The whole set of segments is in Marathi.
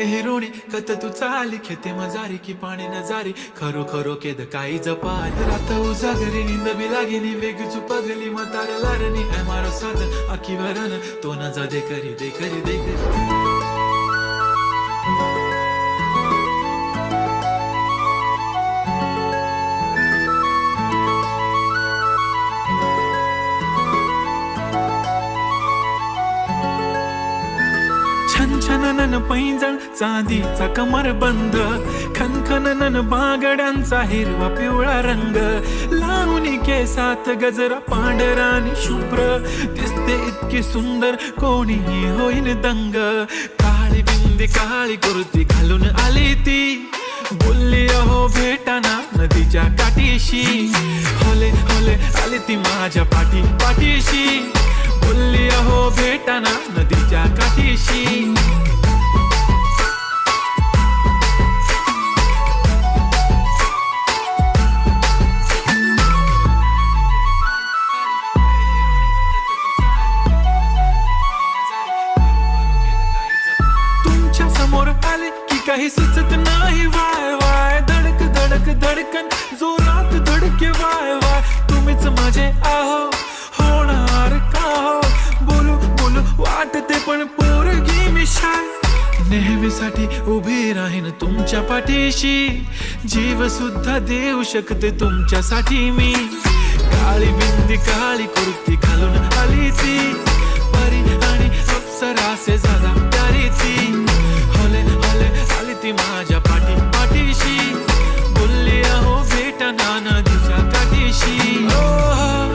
काय हिरोणी कत तू चाली खेते मजारी की पाणी नजारी खरो खरो केद काही जपाल रात उजागरी निंद बी लागेनी वेग चुपगली म्हातार लारणी आहे मारो साज आखी वरण तो न जा दे करी दे करी दे करी छनछनन पैंजण चांदीचा कमर बंद खनखनन बागड्यांचा हिरवा पिवळा रंग लावणी केसात गजरा पांढरा आणि शुभ्र दिसते इतकी सुंदर कोणीही होईन दंग काळी बिंदी काळी कुर्ती घालून आली ती बोलली अहो भेटाना नदीच्या काठीशी होले होले आली ती माझ्या पाठीशी बोलली अहो भेटाना नदीच्या काठीशी तुमच्या समोर आले की काही सुचत नाही वाय वाय धडक धडक धडकन जोरात धडके वाय वाय तुम्हीच माझे आहो होणार का हो बोलू बोलू वाटते पण पोरगी मी शाय नेहमीसाठी उभी राहीन तुमच्या पाठीशी जीव सुद्धा देऊ शकते तुमच्यासाठी मी काळी बिंदी काळी कुर्ती घालून आली ती परी आणि अप्सरासे झाला प्यारी ती होले होले आली ती माझ्या पाठीशी बोलली अहो भेटना नदीच्या काठीशी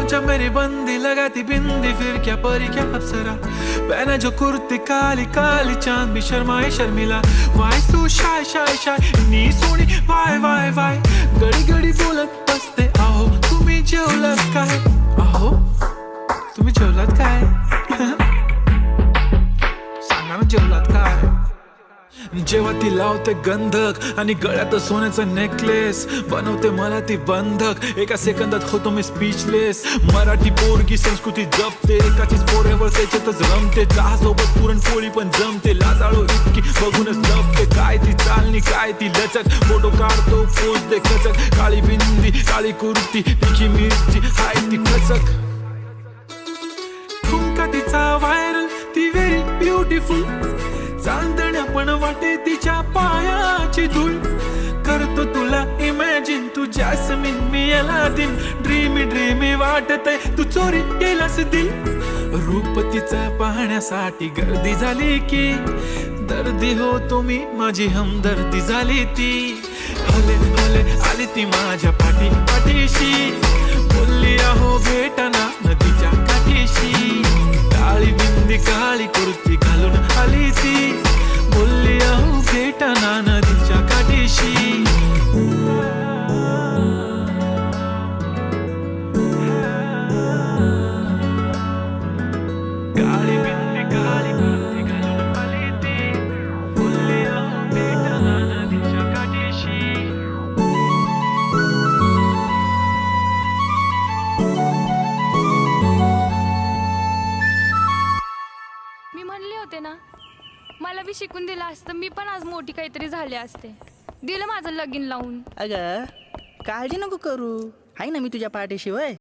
जब मेरी बंदी लगाती बिंदी फिर क्या परी क्या अप्सरा पहना जो कुर्ती काली काली चांद भी शर्माए शर्मिला why so shy shy shy नी सोनी वाय वाय वाय गडी गडी बोलत बसते अहो तुम्ही जेवलात काय अहो तुम्ही जेवलात काय सांगा ना जेवलात काय जेव्हा ती लावते गंधक आणि गळ्यात सोन्याचा नेकलेस बनवते मला ती बंधक एका सेकंदात होतो मी स्पीचलेस मराठी पोरगी संस्कृती जपते एकाचीच पोऱ्यावर त्याच्यातच रमते चहासोबत पुरणपोळी पण जमते लाजाळू इतकी बघूनच लपते काय ती चालणी काय ती लचक फोटो काढतो पोज दे खचक काळी बिंदी काळी कुर्ती तिखी मिरची हाय ती खचक ठुमका तिचा व्हायरल ती व्हेरी ब्युटिफुल चांदण्या पण वाटे तिच्या पायाची धूळ करतो तुला इमॅजिन तू जॅस्मिन मी अलादीन ड्रीमी ड्रीमी वाटतय तू चोरी केलास दिल रूप तिचं पाहण्यासाठी गर्दी झाली की दर्दी हो तुम्ही माझी हमदर्दी झाली ती हले हले आली ती माझ्या पाठीशी बोलली अहो भेटना नदीच्या काठीशी काळी बिंदी काळी कुर्ती घालून आली ती बोलली अहो भेटना नदीच्या काठीशी काळी बिंदी काळी कुर्ती घालून आली ती बोलली अहो भेटना नदीच्या काठीशी मी म्हणले होते ना मला बी शिकून दिलं असतं मी पण आज मोठी काहीतरी झाले असते दिलं माझं लगीन लावून अगं काळजी नको करू आहे ना मी तुझ्या पाठीशी वय